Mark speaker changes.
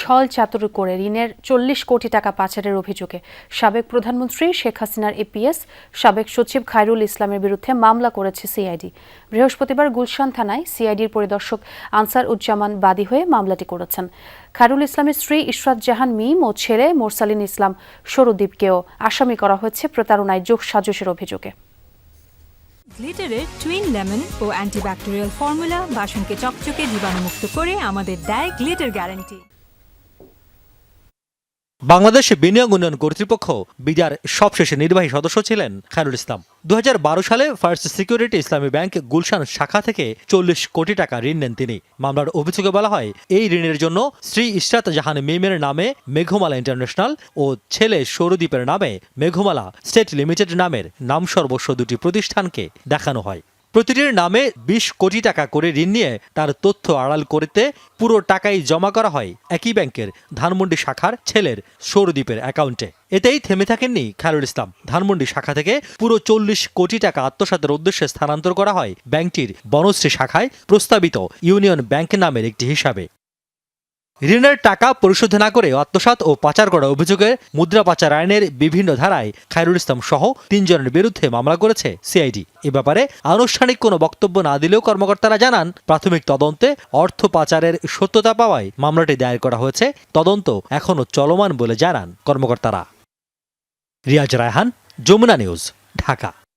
Speaker 1: ছল চাতুরি করে ঋণের 40 কোটি টাকা পাচারের অভিযোগে সাবেক প্রধানমন্ত্রী শেখ হাসিনার এপিএস সাবেক সচিব খায়রুল ইসলামের বিরুদ্ধে মামলা করেছে সিআইডি। বৃহস্পতিবার গুলশান থানায় সিআইডির পরিদর্শক আনসার উজ্জামান বাদী হয়ে মামলাটি করেছেন। খায়রুল ইসলামের স্ত্রী ইশরাত জাহান মিম ও ছেলে মোরসালিন ইসলাম সরুদ্বীপকেও আসামি করা হয়েছে প্রতারণায় যোগসাজশের অভিযোগে।
Speaker 2: গ্লিটারের টুইন লেমন ও অ্যান্টিব্যাকটেরিয়াল ফর্মুলা বাসনকে চকচকে জীবাণুমুক্ত করে আমাদের দেয় গ্লিটার গ্যারান্টি।
Speaker 3: বাংলাদেশ বিনিয়োগ উন্নয়ন কর্তৃপক্ষ বিডার সবশেষে নির্বাহী সদস্য ছিলেন খায়রুল ইসলাম। 2012 সালে ফার্স্ট সিকিউরিটি ইসলামী ব্যাংক গুলশান শাখা থেকে 40 কোটি টাকা ঋণ নেন তিনি। মামলার অভিযোগে বলা হয়, এই ঋণের জন্য স্ত্রী ইশরাত জাহান মিমের নামে মেঘমালা ইন্টারন্যাশনাল ও ছেলে সৌরদ্বীপের নামে মেঘমালা স্টেট লিমিটেড নামের নামসর্বস্ব দুটি প্রতিষ্ঠানকে দেখানো হয়। প্রতিটির নামে 20 কোটি টাকা করে ঋণ নিয়ে তার তথ্য আড়াল করতে পুরো টাকাই জমা করা হয় একই ব্যাংকের ধানমন্ডি শাখার ছেলের সৌরদ্বীপের অ্যাকাউন্টে। এতেই থেমে থাকেননি খায়রুল ইসলাম। ধানমন্ডি শাখা থেকে পুরো 40 কোটি টাকা আত্মসাতের উদ্দেশ্যে স্থানান্তর করা হয় ব্যাংকটির বনশ্রী শাখায় প্রস্তাবিত ইউনিয়ন ব্যাংক নামের একটি হিসাবে। ঋণের টাকা পরিশোধ না করে আত্মসাৎ ও পাচার করা অভিযোগে মুদ্রা পাচার আইনের বিভিন্ন ধারায় খায়রুল ইসলাম সহ 3 জনের বিরুদ্ধে মামলা করেছে সিআইডি। এ ব্যাপারে আনুষ্ঠানিক কোনো বক্তব্য না দিলেও কর্মকর্তারা জানান, প্রাথমিক তদন্তে অর্থ পাচারের সত্যতা পাওয়ায় মামলাটি দায়ের করা হয়েছে। তদন্ত এখনও চলমান বলে জানান কর্মকর্তারা। রিয়াজ রায়হান, যমুনা নিউজ, ঢাকা।